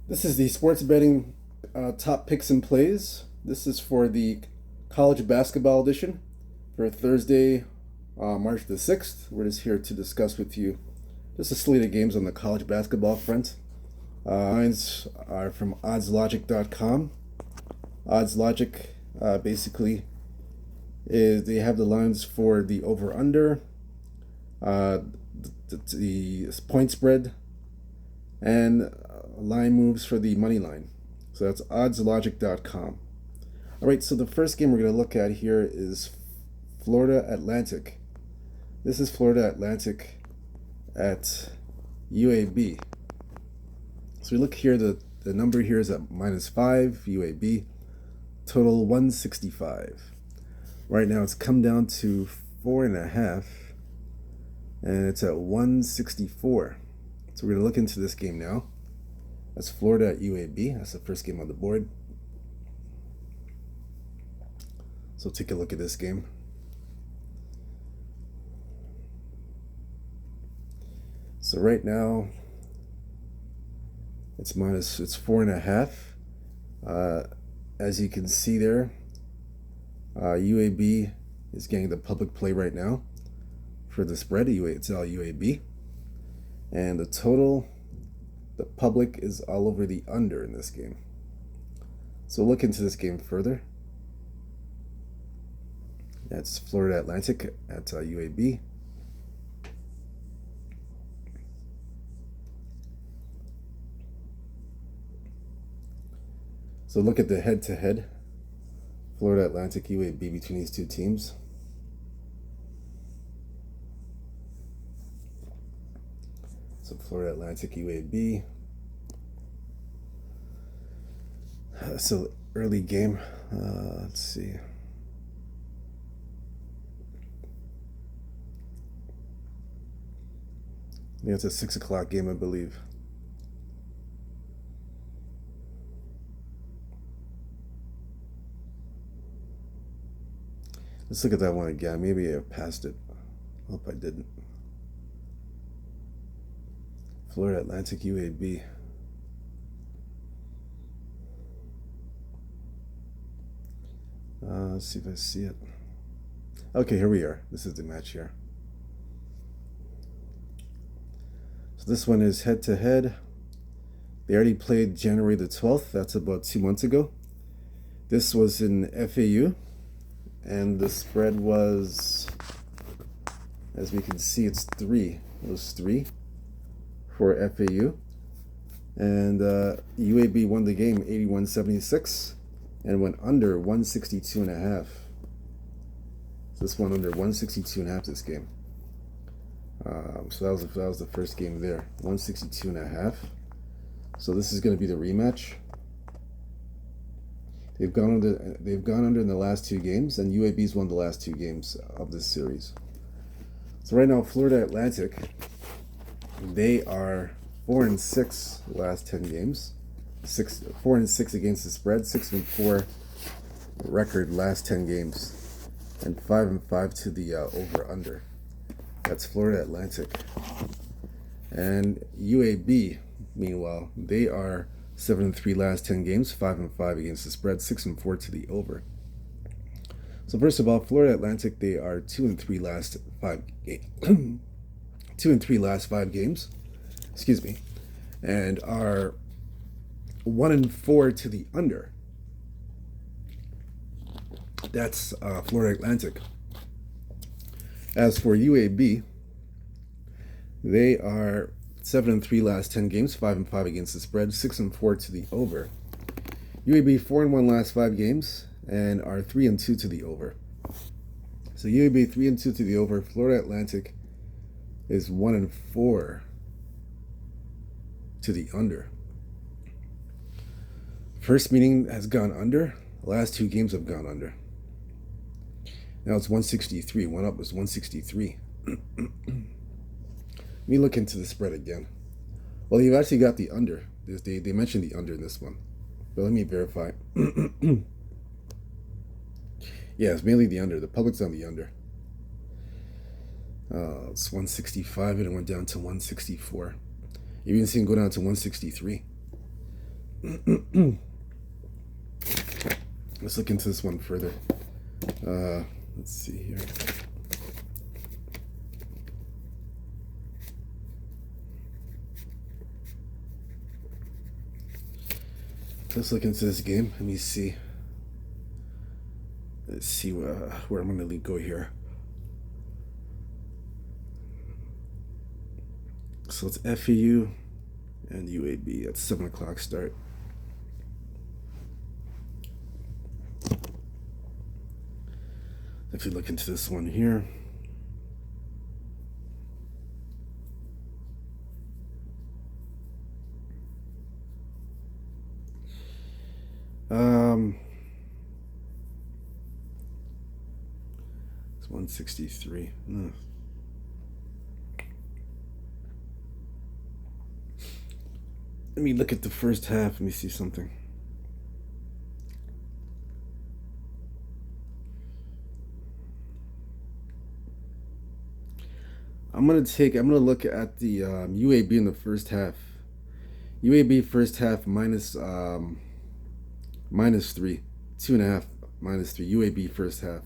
This is the sports betting top picks and plays. This is for the college basketball edition for Thursday, March the 6th. We're just here to discuss with you just a slate of games on the college basketball front. Lines are from oddslogic.com. Oddslogic basically is they have the lines for the over-under, the point spread, and line moves for the money line. So that's oddslogic.com. All right, so the first game we're going to look at here is Florida Atlantic. This is Florida Atlantic at UAB. So we look here, the number here is at -5, UAB, total 165. Right now it's come down to 4.5, and it's at 164. So we're going to look into this game now. That's Florida at UAB. That's the first game on the board. So take a look at this game. So right now, it's 4.5. As you can see there, UAB is getting the public play right now for the spread. It's all UAB. And the total, the public is all over the under in this game. So look into this game further. That's Florida Atlantic at UAB. So look at the head-to-head, Florida Atlantic UAB between these two teams. So Florida Atlantic UAB. So early game. Let's see. Yeah, it's a 6 o'clock game, I believe. Let's look at that one again. Maybe I passed it. Hope I didn't. Florida Atlantic UAB. Let's see if I see it. Okay, here we are. This is the match here. So this one is head-to-head. They already played January the 12th. That's about 2 months ago. This was in FAU. And the spread was, as we can see, it's 3. It was 3 for FAU. And UAB won the game 81-76 and went under 162.5. So this went under 162.5 this game. So that was the first game there, 162.5. So this is going to be the rematch. They've gone under in the last 2 games, and UAB's won the last 2 games of this series. So right now, Florida Atlantic, they are 4-6 the last 10 games. 4-6 against the spread, 6-4 record last 10 games, and 5-5 to the over/under. That's Florida Atlantic. And UAB, meanwhile, they are 7-3 last 10 games, 5-5 against the spread, 6-4 to the over. So first of all, Florida Atlantic, they are 2-3 last 5 games. 2-3 last 5 games, excuse me, and are 1-4 to the under. That's Florida Atlantic. As for UAB, they are 7-3 last 10 games, 5-5 against the spread, 6-4 to the over. UAB 4-1 last 5 games and are 3-2 to the over. So UAB 3-2 to the over. Florida Atlantic is 1-4 to the under. First meeting has gone under. The last 2 games have gone under. Now it's 163. One up was 163. Let me look into the spread again. Well, you've actually got the under. They mentioned the under in this one. But let me verify. Yeah, it's mainly the under. The public's on the under. It's 165 and it went down to 164. You even seen it go down to 163. Let's look into this one further. Let's see here. Let's look into this game. Let me see. Let's see where I'm going to go here. So it's FAU and UAB at 7 o'clock start. If you look into this one here. It's 163. Let me look at the first half. Let me see something. I'm gonna look at the UAB in the first half. UAB first half minus 3, 2.5 minus 3. UAB first half.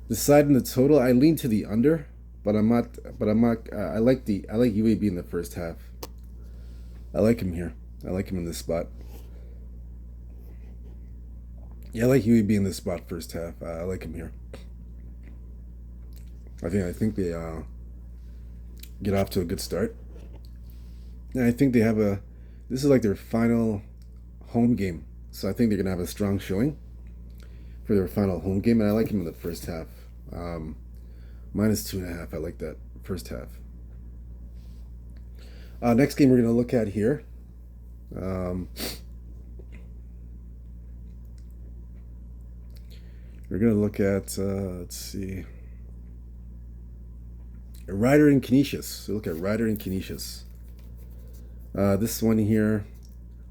Deciding the total, I lean to the under, but I'm not. I like UAB in the first half. I like him here. I like him in this spot. Yeah, I like UAB in this spot first half. I like him here. I think they get off to a good start. And I think they have this is like their final home game. So I think they're going to have a strong showing for their final home game. And I like him in the first half. Minus 2.5. I like that first half. Next game we're going to look at here. We're going to look at, let's see, Rider and Canisius. So look at Rider and Canisius. This one here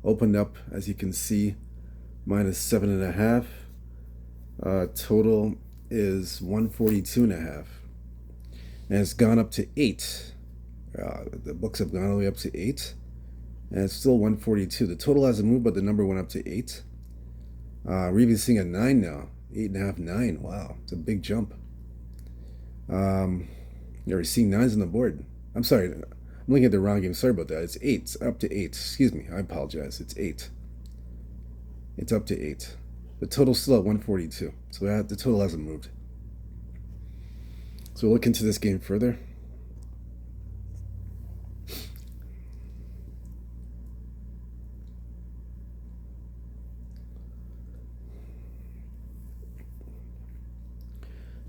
opened up, as you can see, minus 7.5. Total is 142.5. And it's gone up to 8. The books have gone all the way up to 8. And it's still 142. The total hasn't moved, but the number went up to 8. We're even seeing a 9 now. 8.5, 9. Wow, it's a big jump. You're seeing 9s on the board. I'm sorry, I'm looking at the wrong game. Sorry about that. It's 8. It's up to 8. Excuse me. I apologize. It's 8. It's up to 8. The total's still at 142. So the total hasn't moved. So we'll look into this game further.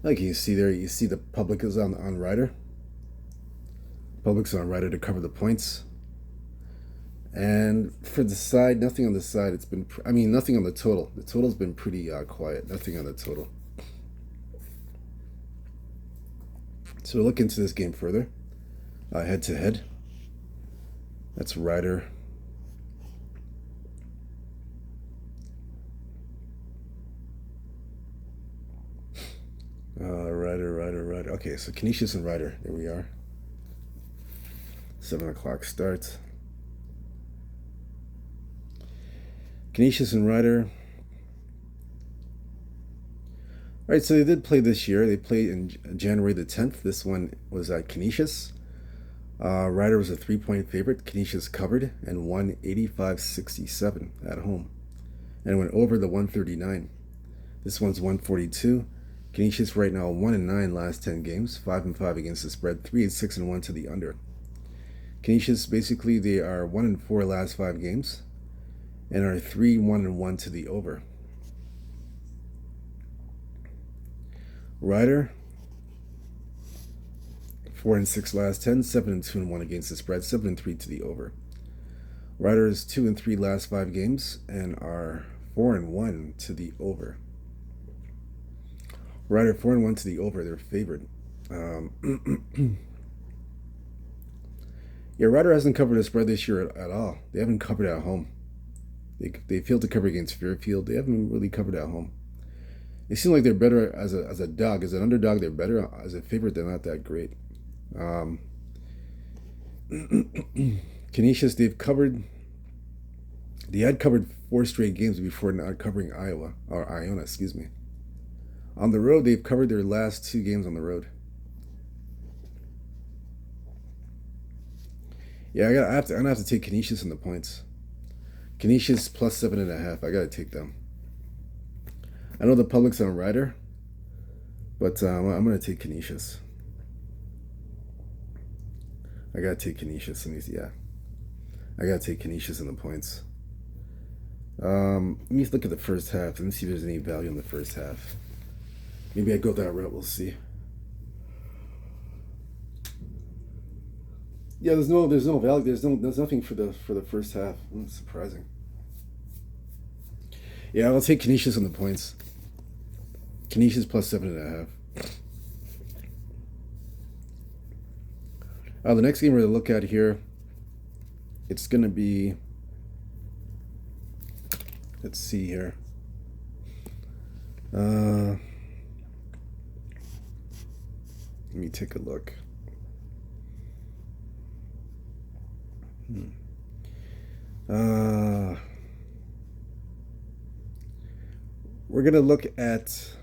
Like you see there, you see the public is on Rider. Public's on Rider to cover the points. And for the side, nothing on the side. It's been, nothing on the total. The total's been pretty quiet. Nothing on the total. So we'll look into this game further. Head to head. That's Rider. Rider. Okay, so Canisius and Rider. There we are. 7 o'clock start. Canisius and Rider. All right, so they did play this year. They played in January the 10th. This one was at Canisius. Rider was a 3-point favorite. Canisius covered and won 85-67 at home and went over the 139. This one's 142. Canisius right now 1-9 last 10 games, 5-5 against the spread, 3-6-1 to the under. Canisius basically they are 1-4 last 5 games, and are 3-1-1 to the over. Rider 4-6 last 10, 7-2-1 against the spread, 7-3 to the over. Rider is 2-3 last 5 games and are 4-1 to the over. Rider 4-1 to the over, their favorite. Yeah, Rider hasn't covered a spread this year at all. They haven't covered at home. They failed to cover against Fairfield. They haven't really covered at home. They seem like they're better as a dog. As an underdog, they're better. As a favorite, they're not that great. Canisius, they've covered They had covered 4 straight games before not covering Iona, excuse me. On the road, they've covered their last 2 games on the road. Yeah, I'm gonna have to take Canisius in the points. Canisius plus 7.5. I gotta take them. I know the public's on Rider, but I'm gonna take Canisius. I gotta take Canisius in these. Yeah, I gotta take Canisius in the points. Let me look at the first half. Let me see if there's any value in the first half. Maybe I go that route. We'll see. Yeah, there's no value. There's nothing for the first half. That's surprising. Yeah, I'll take Canisius on the points. Canisius plus 7.5. The next game we're gonna look at here, it's gonna be. Let's see here. Let me take a look. We're gonna look at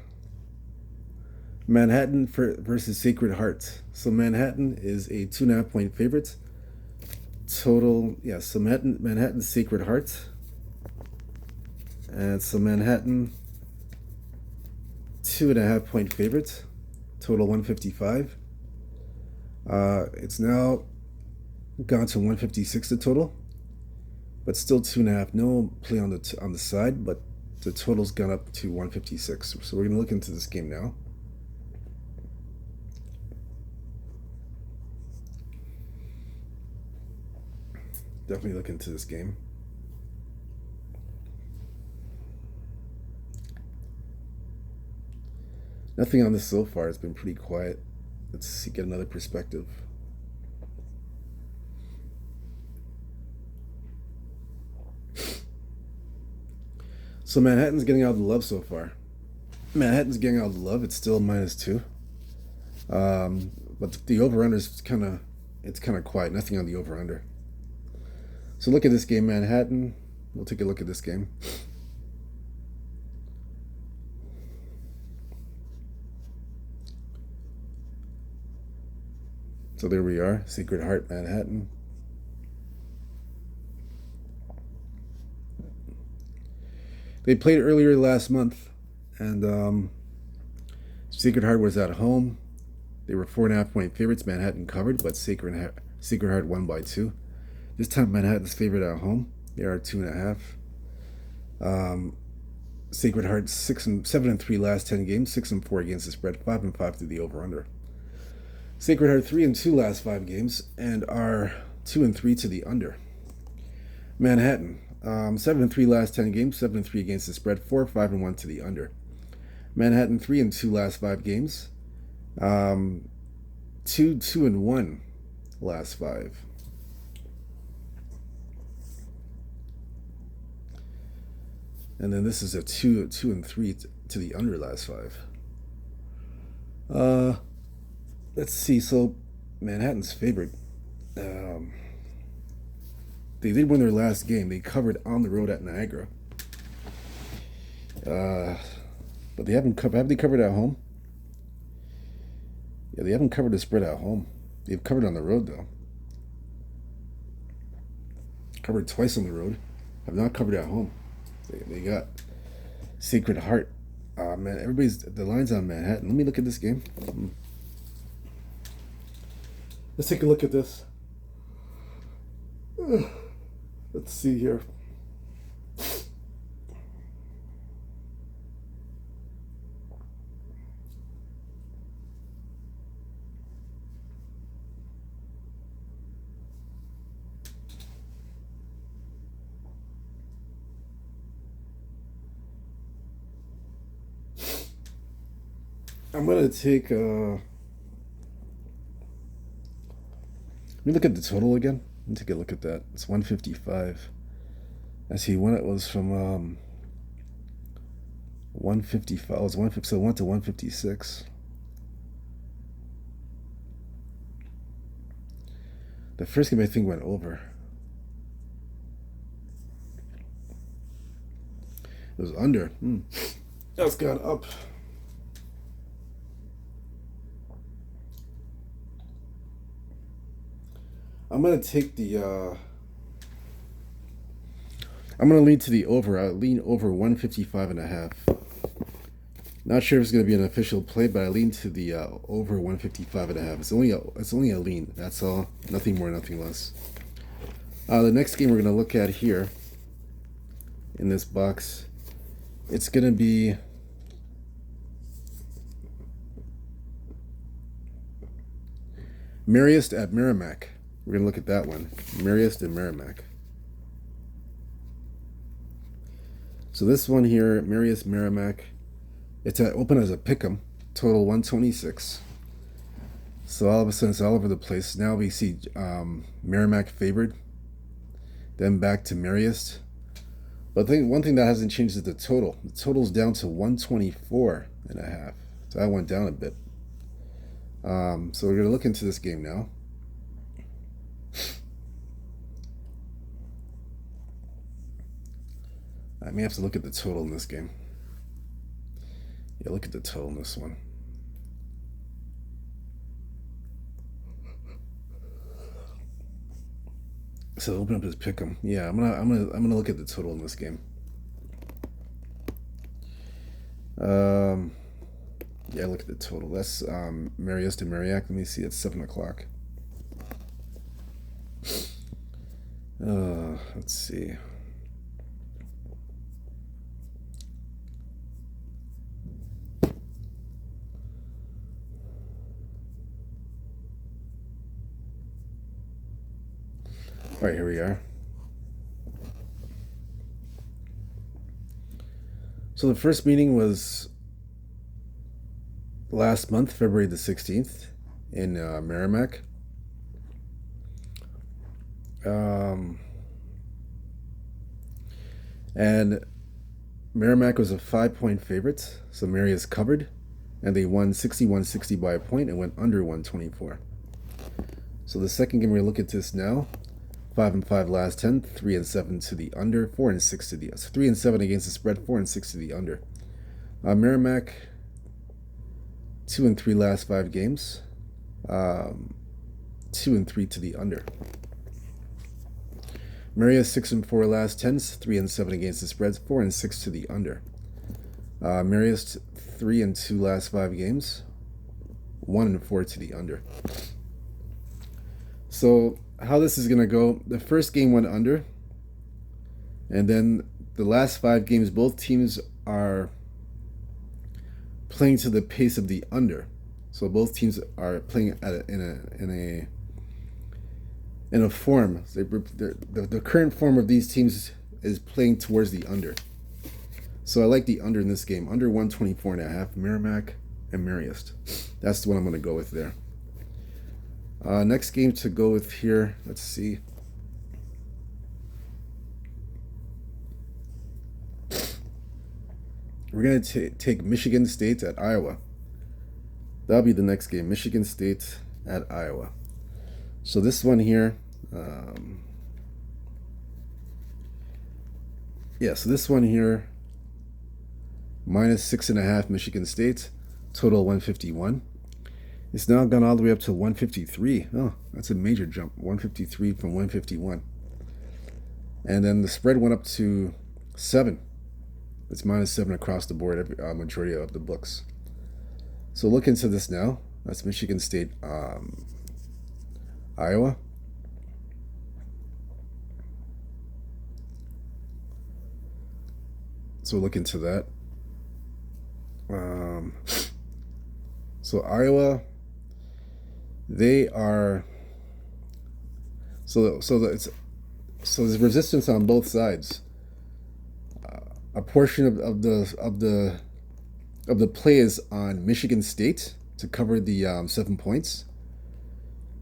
Manhattan versus Sacred Heart. So Manhattan is a 2.5-point favorite. Total, yeah. So Manhattan Sacred Heart, and so Manhattan 2.5-point favorite. Total 155. It's now gone to 156 the total, but still 2.5. No play on the side, but the total's gone up to 156. So we're gonna look into this game now. Definitely look into this game. Nothing on this so far. It's been pretty quiet. Let's see, get another perspective. So Manhattan's getting out of the love so far. Manhattan's getting out of the love. It's still -2. But the over-under is kind of quiet. Nothing on the over-under. So look at this game, Manhattan. We'll take a look at this game. So there we are, Sacred Heart, Manhattan. They played earlier last month, and Sacred Heart was at home. They were 4.5-point favorites. Manhattan covered, but Sacred Heart won by 2. This time, Manhattan's favorite at home. They are 2.5. Sacred Heart 7-3 last 10 games, 6-4 against the spread, 5-5 to the over/under. Sacred Heart 3-2 last 5 games and are 2-3 to the under. Manhattan 7-3 last 10 games, 7-3 against the spread, 4-5-1 to the under. Manhattan 3-2 last 5 games, 2-1 last 5. And then this is a 2-3 to the under last 5. Let's see. So Manhattan's favorite. They did win their last game. They covered on the road at Niagara. But they haven't covered. Have they covered at home? Yeah, they haven't covered the spread at home. They've covered on the road though. Covered twice on the road. Have not covered at home. They got Sacred Heart. Man, the line's on Manhattan. Let me look at this game. Let's take a look at this. Let's see here. I'm gonna take. Let me look at the total again. Let me take a look at that. It's 155. I see when it was from 155. It was 150. So it went to 156. The first game I think went over. It was under. That's gone up. I'm gonna take the. I'm gonna lean to the over. I lean over 155.5. Not sure if it's gonna be an official play, but I lean to the over 155.5. It's only a lean. That's all. Nothing more, nothing less. The next game we're gonna look at here in this box, it's gonna be Marist at Merrimack. We're going to look at that one. Marist and Merrimack. So this one here, Marist, Merrimack, it's open as a pick'em, total 126. So all of a sudden it's all over the place. Now we see Merrimack favored, then back to Marist. But one thing that hasn't changed is the total. The total's down to 124.5. So that went down a bit. So we're going to look into this game now. I may have to look at the total in this game. Yeah, look at the total in this one. So open up his pick'em. Yeah, I'm gonna look at the total in this game. Yeah, look at the total. That's Marist and Merrimack. Let me see. It's 7 o'clock. Let's see. All right, here we are. So the first meeting was last month, February the 16th, in Merrimack. And Merrimack was a 5-point favorite, so Mary is covered, and they won 61-60 by a point and went under 124. So the second game, we're going to look at this now. 5-5 last 10, 3-7 to the under, 4-6 to the 3-7 against the spread, 4-6 to the under. Merrimack 2-3 last 5 games, 2-3 to the under. Marist 6-4 last 10, 3-7 against the spreads, 4-6 to the under. Marist 3-2 last 5 games, 1-4 to the under. So how this is going to go, the first game went under, and then the last 5 games, both teams are playing to the pace of the under. So both teams are playing at in a form. The current form of these teams is playing towards the under. So I like the under in this game, under 124.5, Merrimack and Marist. That's the one I'm going to go with there. Next game to go with here, let's see. We're going to take Michigan State at Iowa. That'll be the next game, Michigan State at Iowa. So this one here, so this one here, minus 6.5 Michigan State, total 151. It's now gone all the way up to 153. Oh, that's a major jump. 153 from 151. And then the spread went up to 7. It's minus 7 across the board, every majority of the books. So look into this now. That's Michigan State, Iowa. So look into that. So Iowa, they are so there's resistance on both sides. A portion of the play is on Michigan State to cover the 7 points.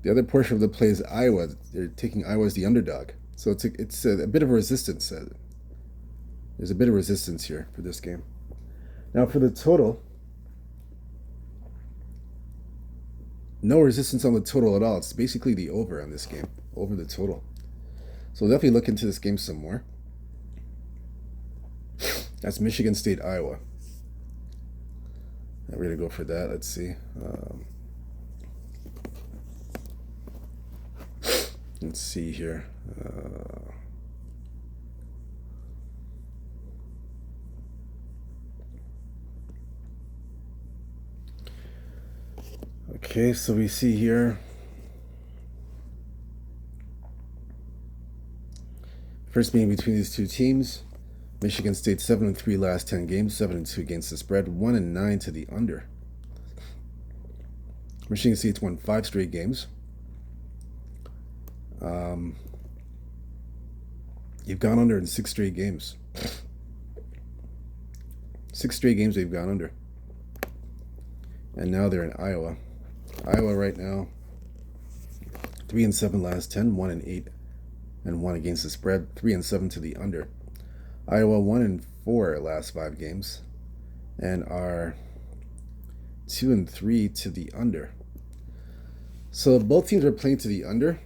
The other portion of the play is Iowa. They're taking Iowa as the underdog. So it's a bit of a resistance. There's a bit of resistance here for this game. Now for the total, no resistance on the total at all. It's basically the over on this game, over the total. So we'll definitely look into this game some more. That's Michigan State, Iowa. We're going to go for that. Let's see. Let's see here. Okay, so we see here. First meeting between these two teams. Michigan State 7-3 last 10 games, 7-2 against the spread, 1-9 to the under. Michigan State's won 5 straight games. You've gone under in 6 straight games. 6 straight games they've gone under. And now they're in Iowa. Iowa right now, 3-7 last 10, 1-8 and 1 against the spread, 3-7 to the under. Iowa 1-4 last 5 games, and are 2-3 to the under. So both teams are playing to the under,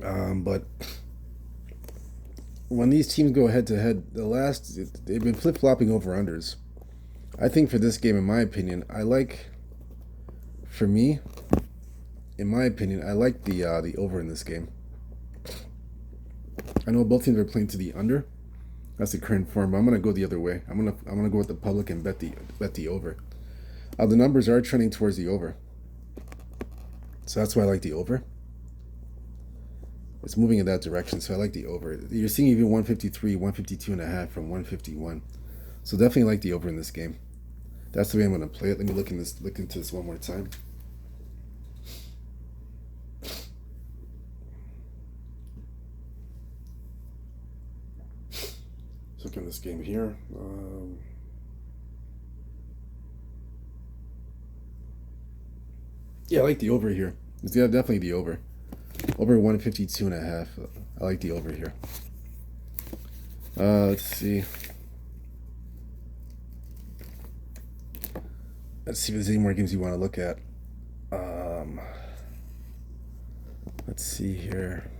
but when these teams go head to head, they've been flip flopping over unders. I think for this game, in my opinion, I like the over in this game. I know both teams are playing to the under. That's the current form, but I'm gonna go the other way. I'm gonna go with the public and bet the over. The numbers are trending towards the over, so that's why I like the over. It's moving in that direction, so I like the over. You're seeing even 153, 152.5 from 151, so definitely like the over in this game. That's the way I'm gonna play it. Let me look into this one more time. Look in this game here. Yeah, I like the over here. It's definitely the over. Over 152.5. I like the over here. Let's see. Let's see if there's any more games you want to look at. Let's see here.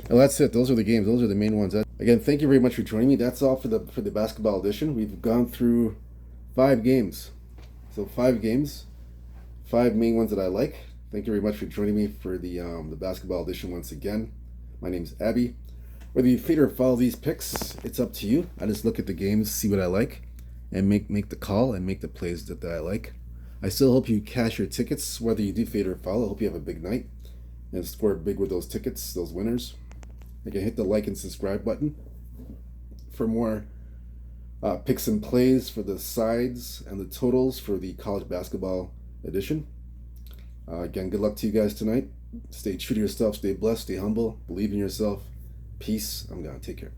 Well, that's it. Those are the games. Those are the main ones. Again, thank you very much for joining me. That's all for the basketball edition. We've gone through 5 games. So 5 games, 5 main ones that I like. Thank you very much for joining me for the basketball edition once again. My name's Abby. Whether you fade or follow these picks, it's up to you. I just look at the games, see what I like, and make the call and make the plays that I like. I still hope you cash your tickets, whether you do fade or follow. I hope you have a big night and score big with those tickets, those winners. Again, hit the like and subscribe button for more picks and plays for the sides and the totals for the college basketball edition. Again, good luck to you guys tonight. Stay true to yourself, stay blessed, stay humble, believe in yourself. Peace. I'm gone. Take care.